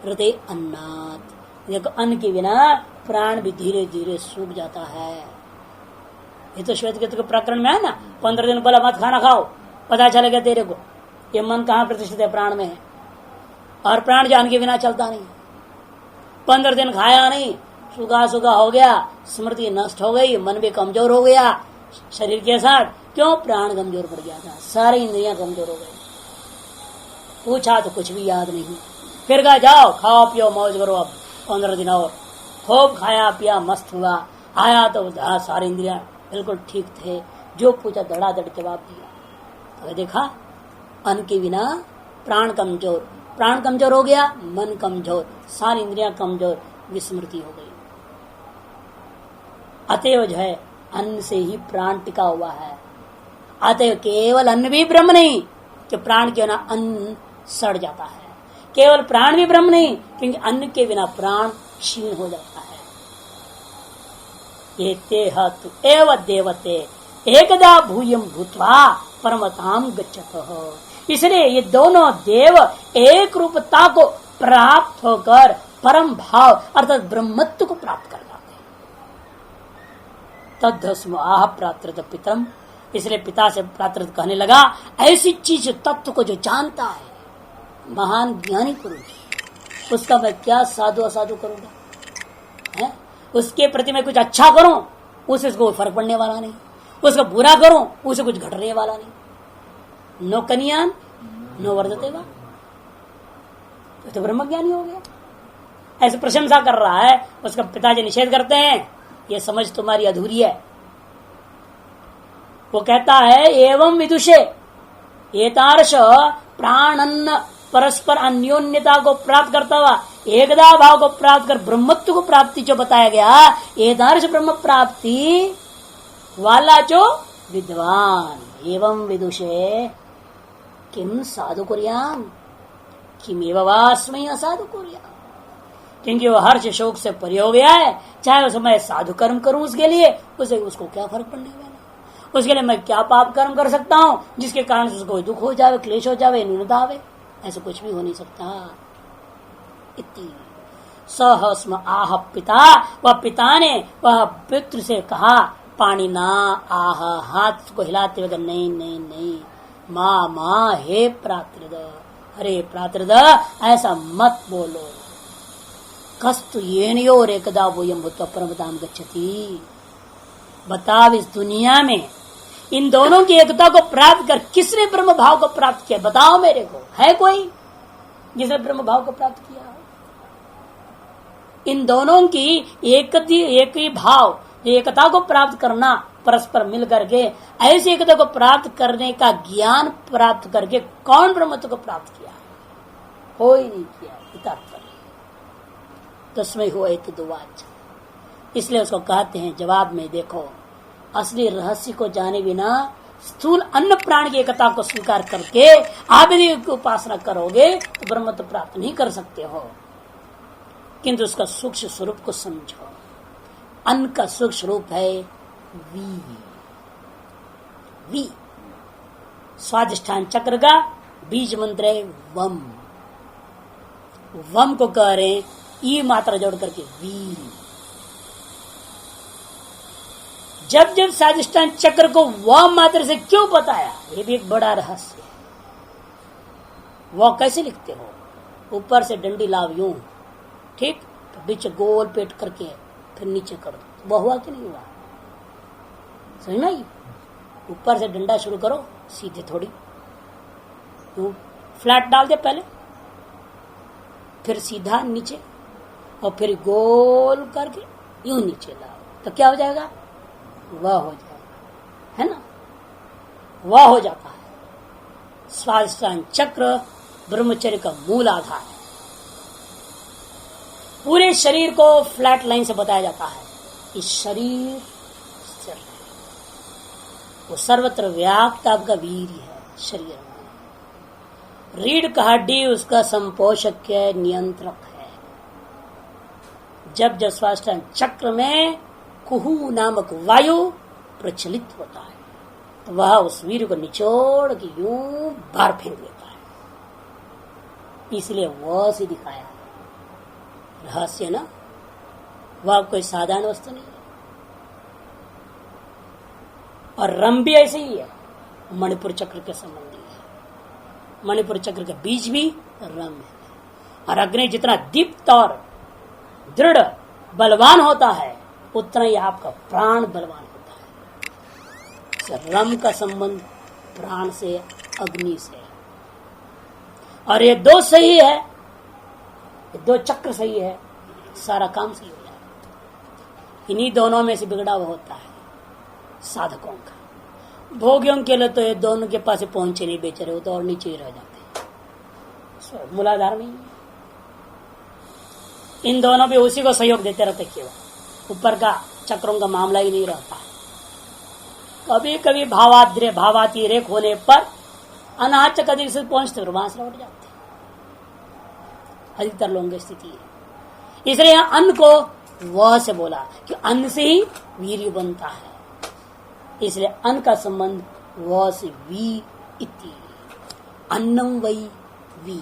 हृदय अन्नात्, देखो अन्न के बिना प्राण भी धीरे धीरे सूख जाता है। ये तो श्वेत के प्रकरण में है ना, 15 दिन बोला मत खाना खाओ, पता चलेगा तेरे को ये मन कहाँ प्रतिष्ठित है, प्राण में है। और प्राण जान के बिना चलता नहीं। 15 दिन खाया नहीं, सूखा सूखा हो गया, स्मृति नष्ट हो गई, मन भी कमजोर हो गया शरीर के साथ। क्यों? प्राण कमजोर पड़ गया था, सारी इंद्रियां कमजोर हो गई। पूछा तो कुछ भी याद नहीं, फिर कहा जाओ खाओ पियो मौज करो। अब 15 दिन और खूब खाया पिया, मस्त हुआ, आया तो सारी इंद्रियां बिल्कुल ठीक थे, जो पूछा धड़ाधड़ जवाब दिया। तो देखा अन्न के बिना प्राण कमजोर, प्राण कमजोर हो गया, मन कमजोर, सारी इंद्रियां कमजोर, विस्मृति हो गई। अतएव जो है अन्न से ही प्राण टिका हुआ है। अतएव केवल अन्न भी ब्रह्म नहीं कि प्राण के बिना अन्न सड़ जाता है, केवल प्राण भी ब्रह्म नहीं क्योंकि अन्न के बिना प्राण क्षीण हो जाता है। ये तेहतु एव देवते एकदा भूयम भूत्वा परमताम गच्छतः। इसलिए ये दोनों देव एक रूपता को प्राप्त होकर परम भाव अर्थात ब्रह्मत्व को प्राप्त कर जाते हैं। तद्धस्म आह प्रात्रत पितरम, इसलिए पिता से प्रात्रत कहने लगा ऐसी चीज तत्व को जो जानता है महान ज्ञानी पुरुष, उसका मैं क्या साधु असाधु करूंगा है? उसके प्रति मैं कुछ अच्छा करूं उसे कोई फर्क पड़ने वाला नहीं, उसका बुरा करूं उसे कुछ घटने वाला नहीं। नो कन्यान नो वर्धते वा, तो ब्रह्मज्ञानी हो गया। ऐसे प्रशंसा कर रहा है, उसका पिताजी निषेध करते हैं ये समझ तुम्हारी अधूरी है। वो कहता है एवं विदुषे एतार्श प्राणन्न परस्पर अन्योन्यता को प्राप्त करता हुआ एकदा भाव को प्राप्त कर ब्रह्मत्व को प्राप्ति जो बताया गया, एतार्श ब्रह्म प्राप्ति वाला जो विद्वान एवं विदुषे किम साधु कुर्याम किमेव वास्मै असाधु कुर्याम, क्योंकि वो हर्ष शोक से परे हो गया है। चाहे उस समय साधु कर्म करूं उसके लिए उसे उसको क्या फर्क पड़ने वाला, उसके लिए मैं क्या पाप कर्म कर सकता हूं जिसके कारण उसको दुख हो जावे, क्लेश हो जावे, न्यूनता आवे, ऐसा कुछ भी हो नहीं सकता। इति सहस्म आह पिता, वह पिता ने वह पुत्र से कहा पानी ना आह, हाथ को हिलाते हुए नहीं नहीं नहीं, माँ माँ हे प्रात्रद, अरे प्रात्रद ऐसा मत बोलो। कस्तु येनयोर एकदा वोयम भूत्वा परमताम गच्छति, बताओ इस दुनिया में इन दोनों की एकता को प्राप्त कर किसने ब्रह्म भाव को प्राप्त किया, बताओ मेरे को, है कोई जिसने ब्रह्म भाव को प्राप्त किया? इन दोनों की एक ही भाव एकता को प्राप्त करना, परस्पर मिल करके ऐसी एकता को प्राप्त करने का ज्ञान प्राप्त करके कौन ब्रह्मत्व को प्राप्त किया? कोई नहीं किया। तस्मै हो एक दुवाच, इसलिए उसको कहते हैं जवाब में देखो असली रहस्य को जाने बिना स्थूल अन्न प्राण की एकता को स्वीकार करके आप यदि उपासना करोगे तो ब्रह्मत्व प्राप्त नहीं कर सकते हो। किंतु उसका सूक्ष्म स्वरूप को समझो। अन्न का सूक्ष्म रूप है वी, स्वादिष्ठान चक्र का बीज मंत्र है वम, वम को कह रहे ई मात्रा जोड़ करके वी। जब जब स्वादिष्ठान चक्र को वह मात्र से क्यों बताया, ये भी एक बड़ा रहस्य है। वह कैसे लिखते हो? ऊपर से डंडी लाव यूं, ठीक, तो बीच गोल पेट करके फिर नीचे कर दो, वह हुआ कि नहीं हुआ? समझ में आई? ऊपर से डंडा शुरू करो सीधे, थोड़ी यूं फ्लैट डाल दे पहले, फिर सीधा नीचे और फिर गोल करके यूं नीचे लाओ, तो क्या हो जाएगा? वह हो जाएगा, है ना? वह हो जाता है। स्वादिष्ठान चक्र ब्रह्मचर्य का मूल आधार है। पूरे शरीर को फ्लैट लाइन से बताया जाता है कि शरीर स्थिर है, वो सर्वत्र व्याप्त आपका वीर है शरीर में। रीढ़ का हड्डी उसका संपोषक है, नियंत्रक है। जब जब स्वादिष्ठान चक्र में कुहू नामक वायु प्रचलित होता है तो वह उस वीर को निचोड़ के यूं बाहर फेंक देता है। इसलिए वह से दिखाया रहस्य ना, वह कोई साधारण वस्तु नहीं है। और रम भी ऐसे ही है, मणिपुर चक्र के संबंधी है। मणिपुर चक्र का बीज भी रम है। और अग्नि जितना दीप्त और दृढ़ बलवान होता है उतना ही आपका प्राण बलवान होता है। रम का संबंध प्राण से, अग्नि से। और ये दो सही है, ये दो चक्र सही है, सारा काम सही हो जाएगा। इन्हीं दोनों में से बिगड़ा हुआ होता है साधकों का। भोगियों के लिए तो ये दोनों के पास पहुंचे नहीं बेचारे, वो तो और नीचे ही रह जाते हैं, मूलाधार में। इन दोनों भी उसी को सहयोग देते रहते केवल। ऊपर का चक्रों का मामला ही नहीं रहता। कभी कभी भावातिरेक होने पर अनाचक अधिक से पहुंचते और वहां से लौट जाते, अधिकतर लोगों की स्थिति है। इसलिए यहां अन्न को वह से बोला कि अन्न से ही वीर्य बनता है, इसलिए अन्न का संबंध वह से वी इति। अन्नम वै वी,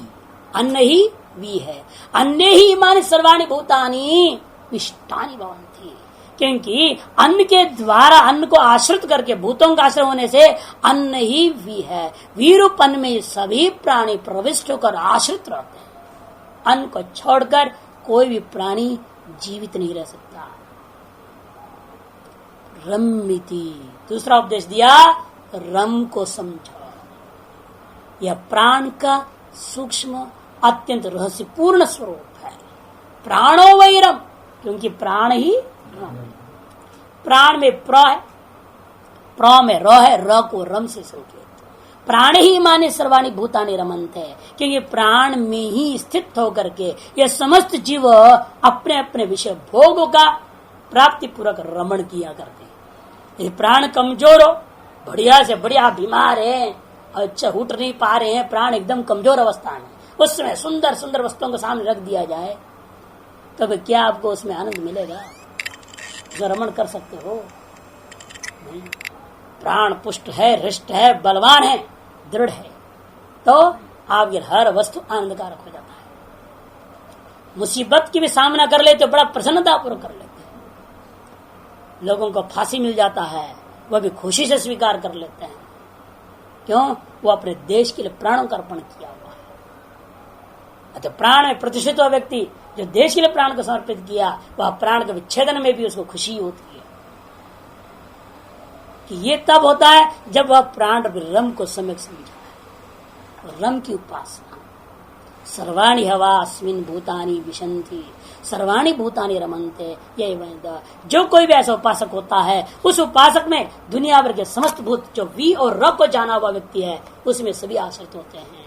अन्न ही वी है। अन्य ही इमानि सर्वाणि भूतानि विष्टानि भवन्ति, क्योंकि अन्न के द्वारा, अन्न को आश्रित करके, भूतों का आश्रय होने से अन्न ही वी है। वीरूपन में सभी प्राणी प्रविष्ट होकर आश्रित रहते हैं। अन्न को छोड़कर कोई भी प्राणी जीवित नहीं रह सकता। रमिति, दूसरा उपदेश दिया, रम को समझो। यह प्राण का सूक्ष्म अत्यंत रहस्यपूर्ण स्वरूप है। प्राणो वै रम, क्योंकि प्राण ही रम। प्राण में प्र है, प्र में र है, र को रम से संकेत। प्राण ही माने सर्वाणि भूतानि रमन्ते, क्योंकि प्राण में ही स्थित होकर के ये समस्त जीव अपने अपने विषय भोगों का प्राप्ति पूर्वक रमण किया करते हैं। ये प्राण कमजोर हो, बढ़िया से बढ़िया बीमार है, अच्छा उठ नहीं पा रहे हैं, प्राण एकदम कमजोर अवस्था में, उस समय सुंदर सुंदर वस्तुओं को सामने रख दिया जाए, तब क्या आपको उसमें आनंद मिलेगा? जो रमण कर सकते हो नहीं। प्राण पुष्ट है, हृष्ट है, बलवान है, दृढ़ है, तो आपकी हर वस्तु आनंदकारक हो जाता है। मुसीबत की भी सामना कर लेते, बड़ा प्रसन्नतापूर्वक कर लेते हैं। लोगों को फांसी मिल जाता है, वह भी खुशी से स्वीकार कर लेते हैं। क्यों? वो अपने देश के लिए प्राणों का अर्पण किया हुआ है। तो प्राण में प्रतिष्ठित हुआ व्यक्ति जो देश के लिए प्राण को समर्पित किया, वह प्राण के विच्छेदन में भी उसको खुशी होती है। कि ये तब होता है जब वह प्राण रम को सम्यक समझा है। रम की उपासना, सर्वाणि हवा अस्मिन् भूतानि विशन्ति सर्वाणि भूतानि रमन्ते, यही वेद। जो कोई भी ऐसा उपासक होता है, उस उपासक में दुनिया भर के समस्त भूत, जो वी और र को जाना हुआ व्यक्ति है, उसमें सभी आश्रित होते हैं।